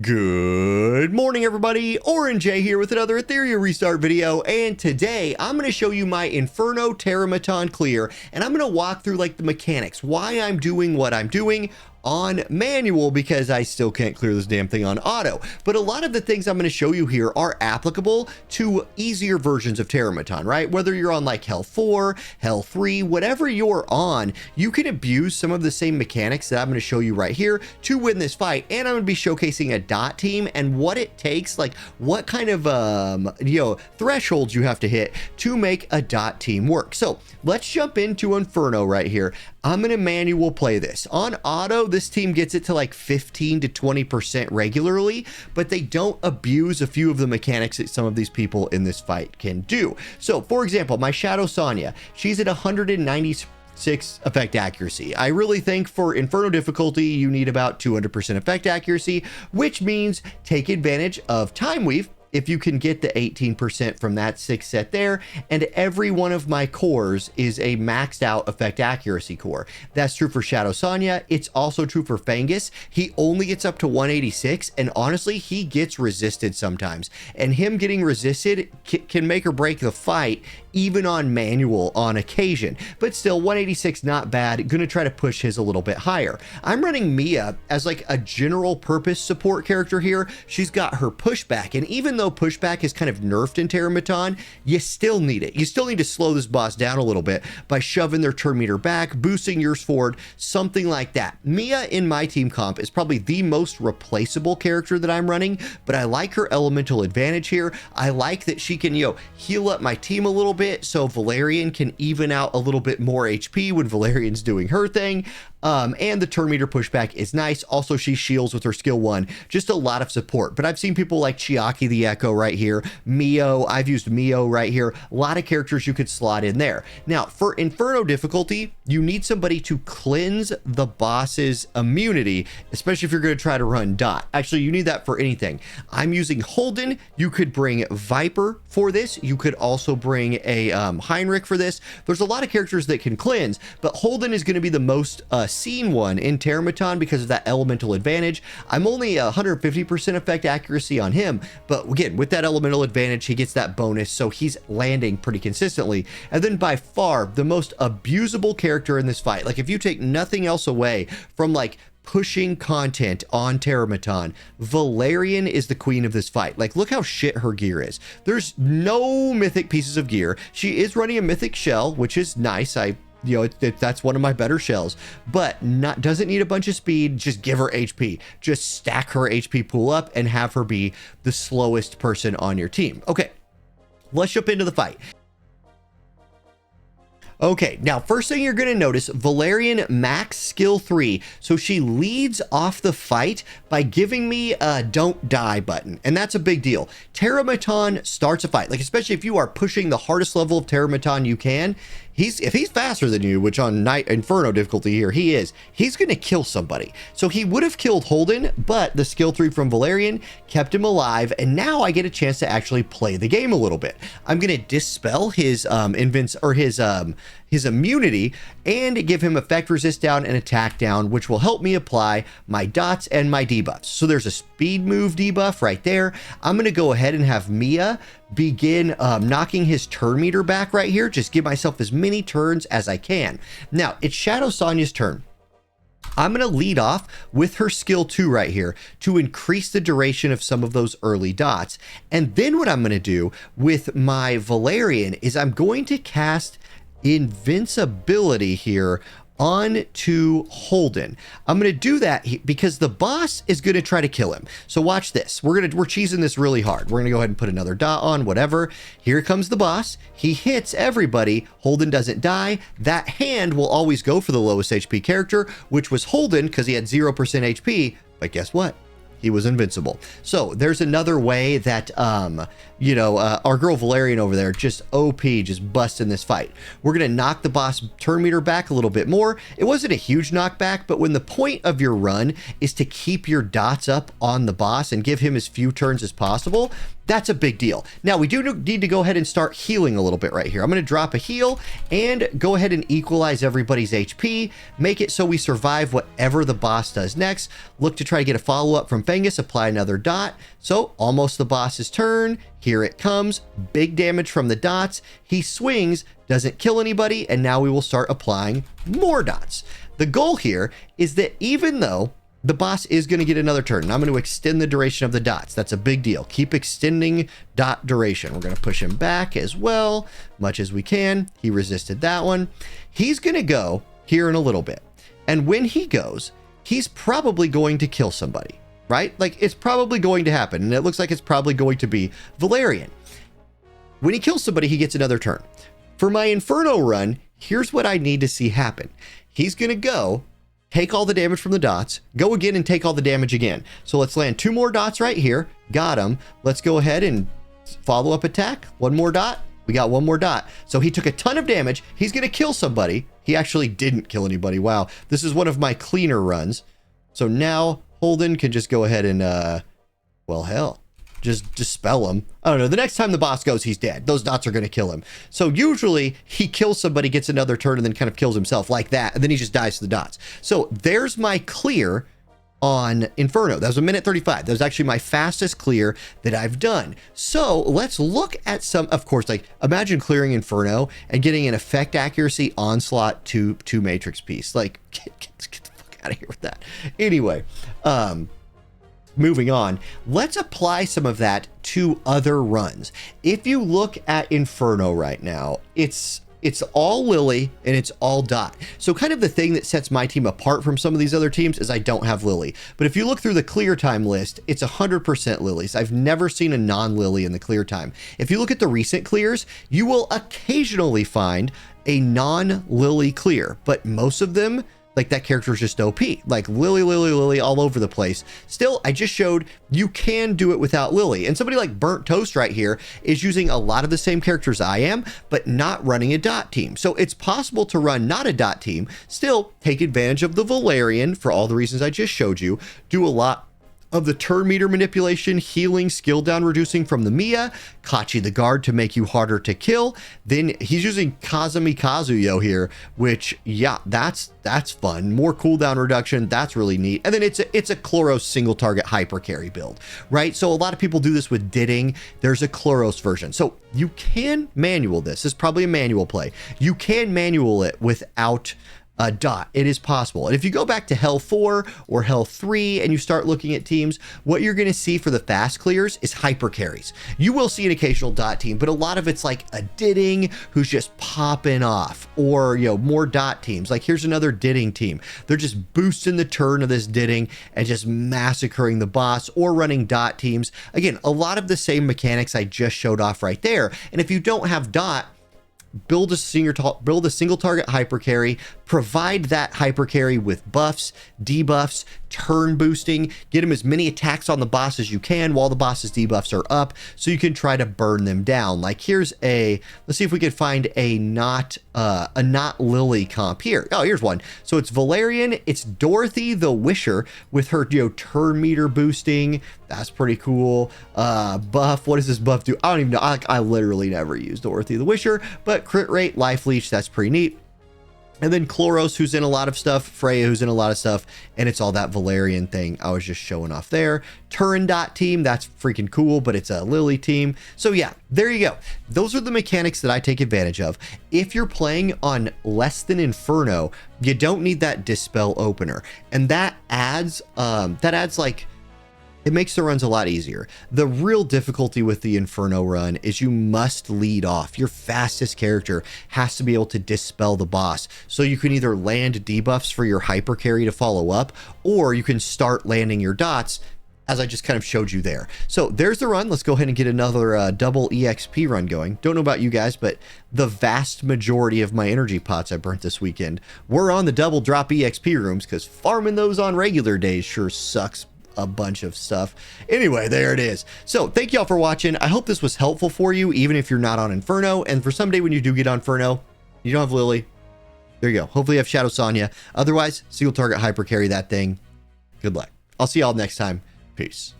Good morning, everybody. Orange J here with another Etheria restart video, and today I'm going to show you my Inferno Terrormaton clear, and I'm going to walk through like the mechanics, why I'm doing what I'm doing on manual, because I still can't clear this damn thing on auto. But a lot of the things I'm going to show you here are applicable to easier versions of Terrormaton, right? Whether you're on like Hell 4, Hell 3, whatever you're on, you can abuse some of the same mechanics that I'm going to show you right here to win this fight. And I'm going to be showcasing a dot team and what it takes, like what kind of thresholds you have to hit to make a dot team work. So let's jump into Inferno right here. I'm going to manual play this. On auto, this team gets it to like 15 to 20% regularly, but they don't abuse a few of the mechanics that some of these people in this fight can do. So for example, my Shadow Sonya, she's at 196 effect accuracy. I really think for Inferno difficulty, you need about 200% effect accuracy, which means take advantage of Time Weave if you can get the 18% from that 6 set there, and every one of my cores is a maxed out effect accuracy core. That's true for Shadow Sonya. It's also true for Fangus. He only gets up to 186, and honestly, he gets resisted sometimes. And him getting resisted can make or break the fight, even on manual on occasion. But still, 186 not bad. Gonna try to push his a little bit higher. I'm running Mia as like a general purpose support character here. She's got her pushback, and even though pushback is kind of nerfed in Terrormaton, you still need it. You still need to slow this boss down a little bit by shoving their turn meter back, boosting yours forward, something like that. Mia in my team comp is probably the most replaceable character that I'm running, but I like her elemental advantage here. I like that she can, heal up my team a little bit so Valerian can even out a little bit more HP when Valerian's doing her thing. And the turn meter pushback is nice. Also, she shields with her skill 1, just a lot of support. But I've seen people like Chiaki the Echo right here, Mio, I've used Mio right here, a lot of characters you could slot in there. Now, for Inferno difficulty, you need somebody to cleanse the boss's immunity, especially if you're going to try to run dot. Actually, you need that for anything. I'm using Holden. You could bring Viper for this. You could also bring a Heinrich for this. There's a lot of characters that can cleanse, but Holden is going to be the most seen one in Terrormaton because of that elemental advantage. I'm only 150% effect accuracy on him, but again, with that elemental advantage, he gets that bonus, so he's landing pretty consistently. And then by far the most abusable character in this fight, like if you take nothing else away from like pushing content on Terrormaton, Valerian is the queen of this fight. Like, look how shit her gear is. There's no mythic pieces of gear. She is running a mythic shell, which is nice. That's one of my better shells, but doesn't need a bunch of speed. Just give her HP. Just stack her HP pool up and have her be the slowest person on your team. Okay, let's jump into the fight. Okay, now first thing you're going to notice, Valerian max skill 3. So she leads off the fight by giving me a don't die button. And that's a big deal. Terrormaton starts a fight, like especially if you are pushing the hardest level of Terrormaton you can. If he's faster than you, which on Night Inferno difficulty here he is, he's going to kill somebody. So he would have killed Holden, but the skill 3 from Valerian kept him alive, and now I get a chance to actually play the game a little bit. I'm going to dispel his his immunity and give him effect resist down and attack down, which will help me apply my dots and my debuffs. So there's a speed move debuff right there. I'm going to go ahead and have Mia begin knocking his turn meter back right here. Just give myself as many turns as I can. Now it's Shadow Sonya's turn. I'm going to lead off with her skill 2 right here to increase the duration of some of those early dots. And then what I'm going to do with my Valerian is I'm going to cast invincibility here onto Holden. I'm going to do that because the boss is going to try to kill him. So watch this. We're cheesing this really hard. We're going to go ahead and put another dot on, whatever. Here comes the boss. He hits everybody. Holden doesn't die. That hand will always go for the lowest HP character, which was Holden because he had 0% HP. But guess what? He was invincible. So there's another way that, our girl Valerian over there, just OP, just busting this fight. We're going to knock the boss turn meter back a little bit more. It wasn't a huge knockback, but when the point of your run is to keep your dots up on the boss and give him as few turns as possible, That's a big deal. Now, we do need to go ahead and start healing a little bit right here. I'm going to drop a heal and go ahead and equalize everybody's HP, make it so we survive whatever the boss does next. Look to try to get a follow-up from Fengus, apply another dot. So, almost the boss's turn. Here it comes. Big damage from the dots. He swings, doesn't kill anybody, and now we will start applying more dots. The goal here is that even though the boss is going to get another turn, and I'm going to extend the duration of the dots. That's a big deal. Keep extending dot duration. We're going to push him back as well, much as we can. He resisted that one. He's going to go here in a little bit. And when he goes, he's probably going to kill somebody, right? Like, it's probably going to happen. And it looks like it's probably going to be Valerian. When he kills somebody, he gets another turn. For my Inferno run, here's what I need to see happen. He's going to go, take all the damage from the dots, go again and take all the damage again. So let's land 2 more dots right here. Got him. Let's go ahead and follow up attack. 1 more dot. We got 1 more dot. So he took a ton of damage. He's going to kill somebody. He actually didn't kill anybody. Wow. This is one of my cleaner runs. So now Holden can just go ahead and, well, hell, just dispel him. I don't know. The next time the boss goes, he's dead. Those dots are going to kill him. So usually he kills somebody, gets another turn, and then kind of kills himself like that. And then he just dies to the dots. So there's my clear on Inferno. That was 1:35. That was actually my fastest clear that I've done. So let's look at some, of course, like imagine clearing Inferno and getting an effect accuracy onslaught to matrix piece. Like get the fuck out of here with that. Anyway, moving on, let's apply some of that to other runs. If you look at Inferno right now, it's all Lily and it's all Dot. So kind of the thing that sets my team apart from some of these other teams is I don't have Lily. But if you look through the clear time list, it's 100% Lilies. I've never seen a non-Lily in the clear time. If you look at the recent clears, you will occasionally find a non-Lily clear, but most of them, like that character is just OP, like Lily all over the place. Still, I just showed you can do it without Lily. And somebody like Burnt Toast right here is using a lot of the same characters I am, but not running a dot team. So it's possible to run not a dot team, still take advantage of the Valerian for all the reasons I just showed you, do a lot of the turn meter manipulation, healing, skill down reducing from the Mia, Kachi the guard to make you harder to kill. Then he's using Kazumi Kazuyo here, which, yeah, that's fun. More cooldown reduction, that's really neat. And then it's a Chloros single target hyper carry build, right? So a lot of people do this with Didding. There's a Chloros version. So you can manual this. This is probably a manual play. You can manual it without a dot. It is possible. And if you go back to Hell 4 or Hell 3 and you start looking at teams, what you're going to see for the fast clears is hyper carries. You will see an occasional dot team, but a lot of it's like a Didding who's just popping off, or, you know, more dot teams. Like here's another Didding team. They're just boosting the turn of this Didding and just massacring the boss, or running dot teams. Again, a lot of the same mechanics I just showed off right there. And if you don't have dot, build a single target hyper carry, provide that hyper carry with buffs, debuffs, turn boosting, get him as many attacks on the boss as you can while the boss's debuffs are up, so you can try to burn them down. Like here's let's see if we can find a not Lily comp here. Oh, here's one. So it's Valerian, it's Dorothy the Wisher with her, you know, turn meter boosting. That's pretty cool. Buff, what does this buff do? I don't even know. I literally never use Dorothy the Wisher, but crit rate, life leech, that's pretty neat. And then Chloros, who's in a lot of stuff, Freya, who's in a lot of stuff, and it's all that Valerian thing I was just showing off there. Turin dot team, that's freaking cool, but it's a Lily team. So yeah, there you go. Those are the mechanics that I take advantage of. If you're playing on less than Inferno, you don't need that Dispel opener. And that adds like, it makes the runs a lot easier. The real difficulty with the Inferno run is you must lead off. Your fastest character has to be able to dispel the boss. So you can either land debuffs for your hyper carry to follow up, or you can start landing your dots, as I just kind of showed you there. So there's the run. Let's go ahead and get another double EXP run going. Don't know about you guys, but the vast majority of my energy pots I burnt this weekend were on the double drop EXP rooms, because farming those on regular days sure sucks a bunch of stuff. Anyway, there it is. So thank y'all for watching. I hope this was helpful for you, even if you're not on Inferno. And for someday when you do get on Inferno, you don't have Lily. There you go. Hopefully you have Shadow Sonya. Otherwise, single target hyper carry that thing. Good luck. I'll see y'all next time. Peace.